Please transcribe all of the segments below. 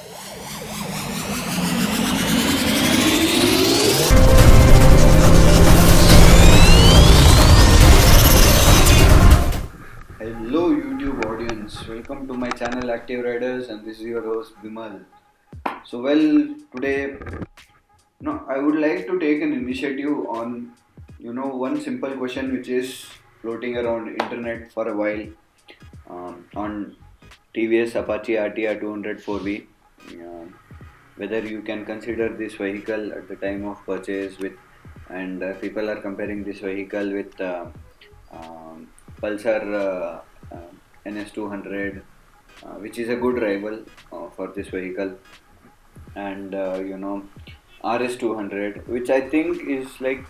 Hello YouTube audience, welcome to my channel Active Riders, and this is your host Bimal. Today, I would like to take an initiative on one simple question which is floating around internet for a while, on TVS Apache RTR 200 4V. Whether you can consider this vehicle at the time of purchase with, and people are comparing this vehicle with um, Pulsar NS200, which is a good rival for this vehicle, and RS200, which I think is like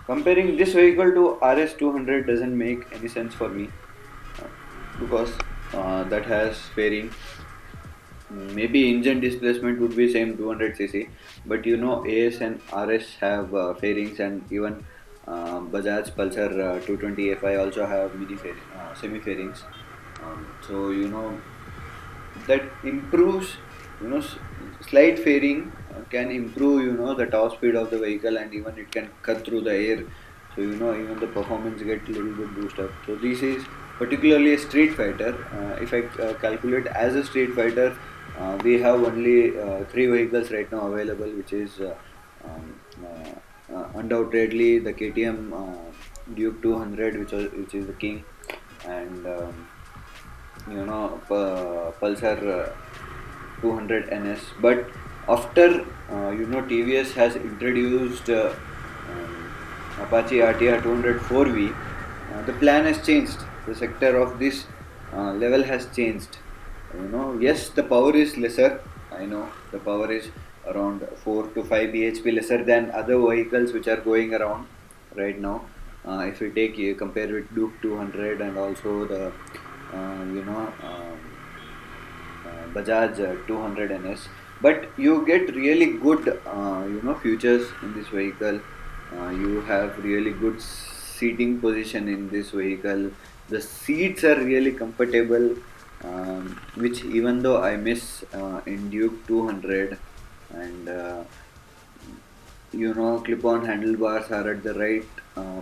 comparing this vehicle to RS200 doesn't make any sense for me, uh, because that has fairing. Maybe engine displacement would be same 200 cc, but AS and RS have fairings, and even Bajaj Pulsar 220 Fi also have semi fairings. So that improves, you know s- slight fairing can improve the top speed of the vehicle, and even it can cut through the air. So even the performance get a little bit boost up. So this is particularly a street fighter. If I calculate as a street fighter, we have only three vehicles right now available, which is um, undoubtedly the KTM Duke 200, which is the king, and Pulsar 200 NS. But after TVS has introduced Apache RTR 200 4V, the plan has changed. The sector of this level has changed. Yes, the power is lesser. I know the power is around 4 to 5 bhp lesser than other vehicles which are going around right now. If we take compare with Duke 200, and also the uh, you know um, Bajaj 200 NS, but you get really good features in this vehicle. You have really good seating position in this vehicle. The seats are really comfortable, which even though I miss in Duke 200, and clip-on handlebars are at the right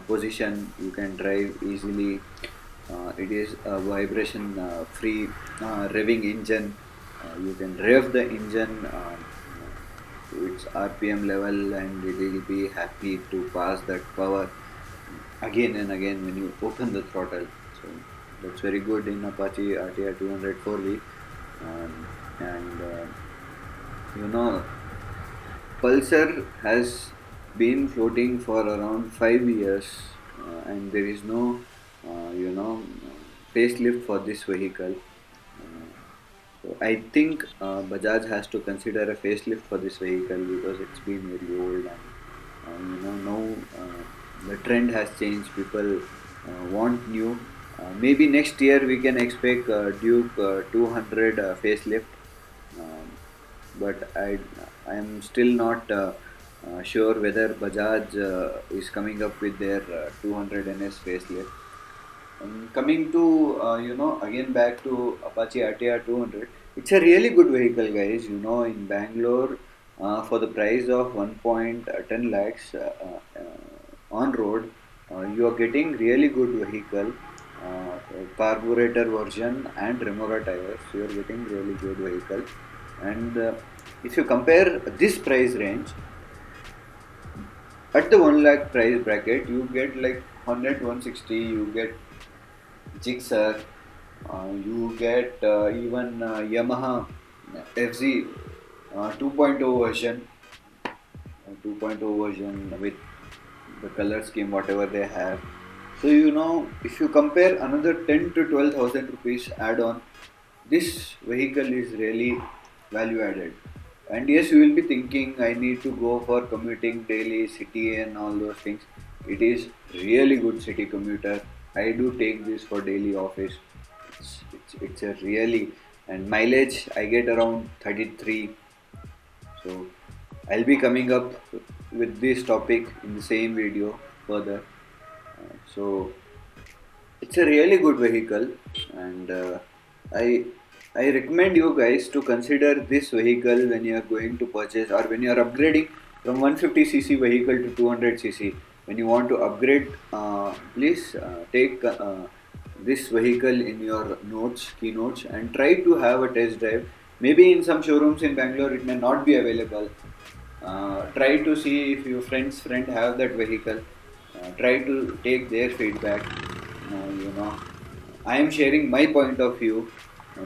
position. You can drive easily. It is a vibration free revving engine. You can rev the engine to its RPM level, and it will be happy to pass that power again and again when you open the throttle. So that's very good in Apache RTR 200 4V. And you know Pulsar has been floating for around 5 years, and there is no, facelift for this vehicle. Uh, so I think Bajaj has to consider a facelift for this vehicle, because it's been very old, and now the trend has changed. People want new. Maybe next year we can expect Duke 200 facelift, um, but I am still not sure whether Bajaj is coming up with their 200 NS facelift. Coming to again back to Apache RTR 200, it's a really good vehicle, guys. In Bangalore, for the price of 1.10 lakhs on road, you are getting really good vehicle, carburetor version and Remora tires. You are getting really good vehicle, and if you compare this price range at the 1 lakh price bracket, you get like 100 160. You get Gixxer, you get even Yamaha FZ 2.0 version, 2.0 version with the color scheme whatever they have. So if you compare another 10 to 12,000 rupees add on, this vehicle is really value added. And yes, you will be thinking I need to go for commuting daily, city and all those things. It is really good city commuter. I do take this for daily office. It's a really, and mileage I get around 33. So I'll be coming up with this topic in the same video further. So it's a really good vehicle, and I I recommend you guys to consider this vehicle when you are going to purchase or when you are upgrading from 150cc vehicle to 200cc. When you want to upgrade, please take this vehicle in your notes, keynotes, and try to have a test drive. Maybe in some showrooms in Bangalore it may not be available. Try to see if your friend's friend have that vehicle. Try to take their feedback. You know, I am sharing my point of view.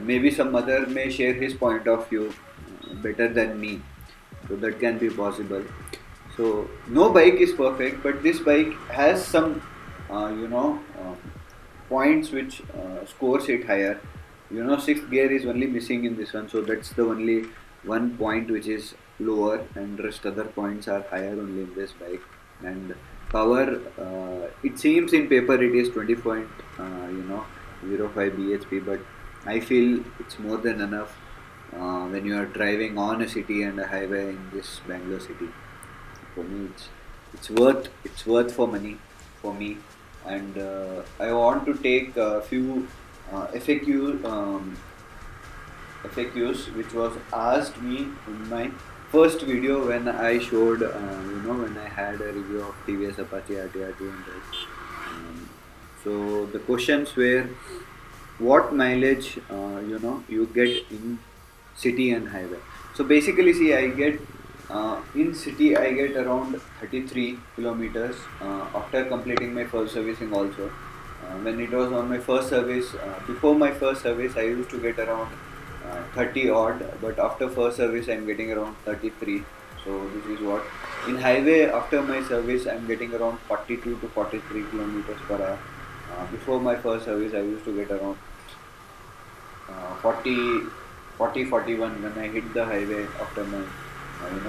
Maybe some other may share his point of view better than me. So that can be possible. So no bike is perfect, but this bike has some, points which scores it higher. Sixth gear is only missing in this one, so that's the only one point which is lower, and rest other points are higher only in this bike. And power, it seems in paper it is 20.05 bhp, but I feel it's more than enough when you are driving on a city and a highway in this Bangalore city. For me, it's worth for money for me. And I want to take a few FAQs which was asked me in my first video when I showed, when I had a review of TVS Apache RTR 200. So the questions were, what mileage you get in city and highway. So basically, see, I get in city I get around 33 kilometers after completing my first servicing also. When it was on my first service, before my first service I used to get around 30 odd, but after first service I'm getting around 33. So this is what in highway after my service I'm getting around 42 to 43 kilometers per hour. Before my first service I used to get around 40, 41 when I hit the highway after my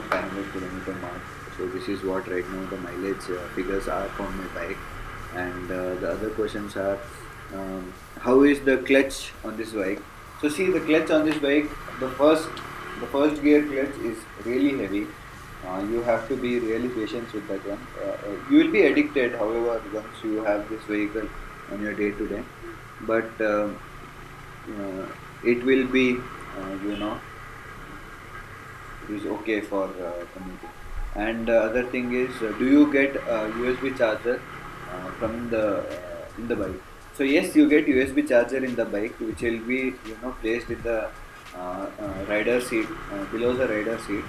500 kilometer mark. So this is what right now the mileage figures are from my bike. And the other questions are, how is the clutch on this bike? So see, the clutch on this bike, the first gear clutch is really heavy. You have to be really patient with that one. You will be addicted, however, once you have this vehicle on your day to day. But it will be, you know, is okay for commuting. And other thing is, do you get a USB charger from the in the bike? So yes, you get USB charger in the bike, which will be placed in the rider seat, below the rider seat.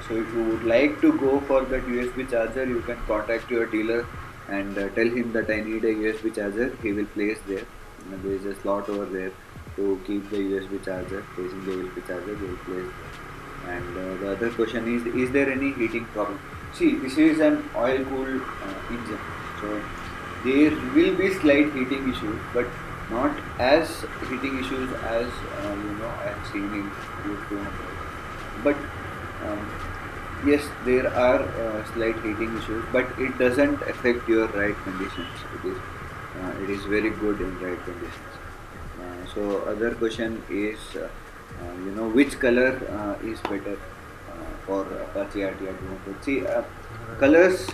So if you would like to go for that USB charger, you can contact your dealer and tell him that I need a USB charger. He will place there. There is a slot over there to keep the USB charger. Placing the USB charger, they will place there. And the other question is there any heating problem? See, this is an oil-cooled engine, so there will be slight heating issues, but not as heating issues as I have seen in Q200. But um, yes, there are slight heating issues, but it doesn't affect your ride conditions. It is very good in ride conditions. So other question is, which color is better for Apache RTR 200? See, colors,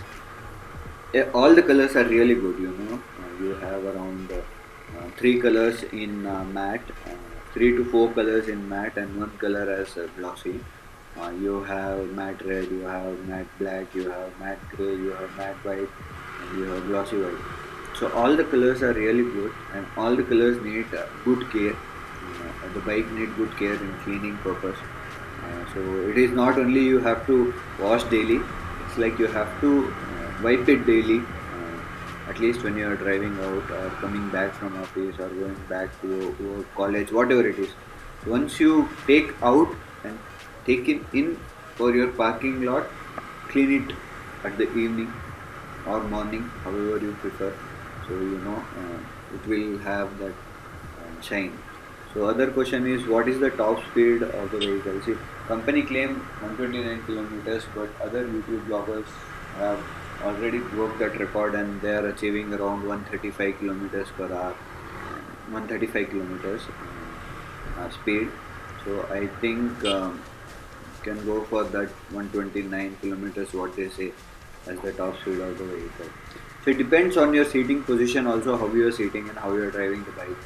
all the colors are really good. You have around three colors in matte, three to four colors in matte, and one color as glossy. You have matte red, you have matte black, you have matte gray, you have matte white, and you have glossy white. So all the colors are really good, and all the colors need good care. The bike need good care in cleaning purpose. So it is not only you have to wash daily; it's like you have to wipe it daily, at least when you are driving out or coming back from office or going back to your college, whatever it is. Once you take out and take it in for your parking lot, clean it at the evening or morning, however you prefer. So it will have that shine. So other question is, what is the top speed of the vehicle? See, company claim 129 kilometers, but other YouTube bloggers have already broke that record and they are achieving around 135 kilometers per hour, 135 kilometers speed. So I think can go for that 129 kilometers what they say as the top speed of the vehicle. So it depends on your seating position also, how you are sitting and how you are driving the bike.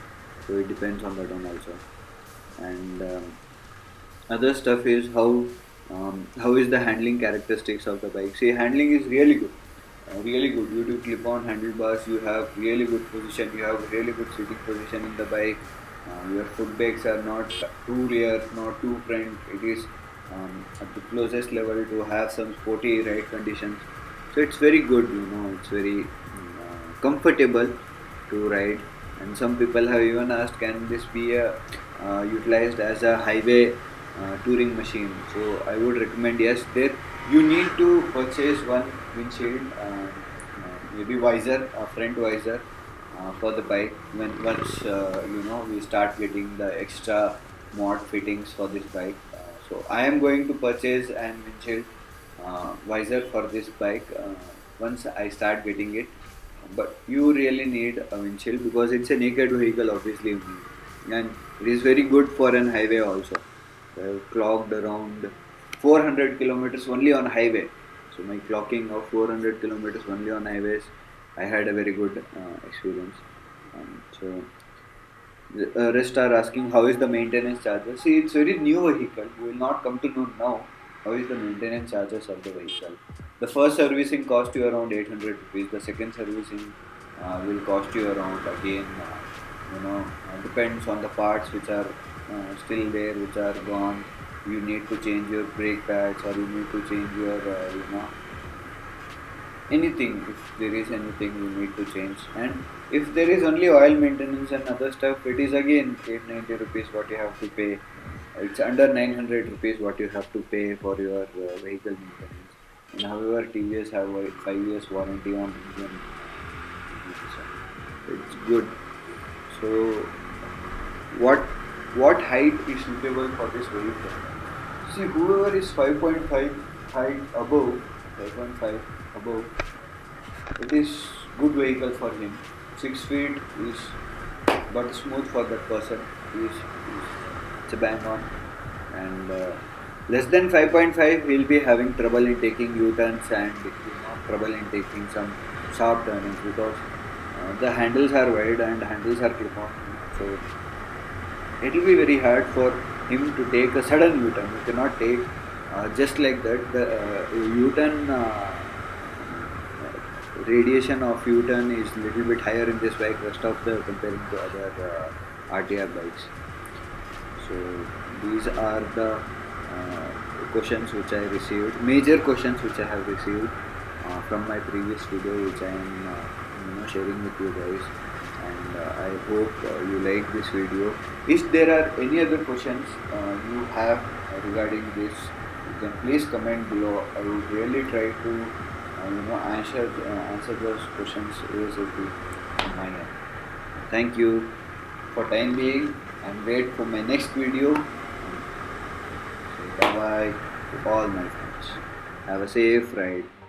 So it depends on that one also. And other stuff is how is the handling characteristics of the bike. See, handling is really good, really good. You do clip on handlebars, you have really good position, you have really good sitting position in the bike. Your foot pegs are not too rear, not too front. It is at the closest level to have some sporty ride conditions. So it's very good, it's very comfortable to ride. And some people have even asked, can this be utilized as a highway touring machine? So I would recommend, yes. There you need to purchase one windshield, maybe visor, a front visor for the bike. When once we start getting the extra mod fittings for this bike. So I am going to purchase an windshield visor for this bike once I start getting it. But you really need a windshield because it's a naked vehicle, obviously you need. And it is very good for an highway also. I've clocked around 400 kilometers only on highway. So my clocking of 400 kilometers only on highways, I had a very good experience. So the rest are asking how is the maintenance charges. See, it's very new vehicle. You will not come to know now how is the maintenance charges of the vehicle. The first servicing cost you around 800 rupees. The second servicing will cost you around again. Depends on the parts which are still there, which are gone. You need to change your brake pads, or you need to change your anything. If there is anything you need to change, and if there is only oil maintenance and other stuff, it is again 890 rupees what you have to pay. It's under 900 rupees what you have to pay for your vehicle maintenance. And however, TVS have a 5 years warranty on engine. It's good. So what what height is suitable for this vehicle? See, whoever is 5.5 height above, 5.5 above, it is good vehicle for him. 6 feet is but smooth for that person. It's a bang on. And less than 5.5, he'll be having trouble in taking U-turns and trouble in taking some sharp turnings because the handles are wide and handles are clip-on. So it will be very hard for him to take a sudden U-turn. You cannot take just like that. The U-turn radiation of U-turn is little bit higher in this bike rest of the comparing to other RTR bikes. So these are the questions which I received, major questions which I have received from my previous video, which I am sharing with you guys. And I hope you like this video. If there are any other questions you have regarding this, you can please comment below. I will really try to answer those questions ASAP on my end. Thank you for time being, and wait for my next video. So bye bye to all my friends. Have a safe ride.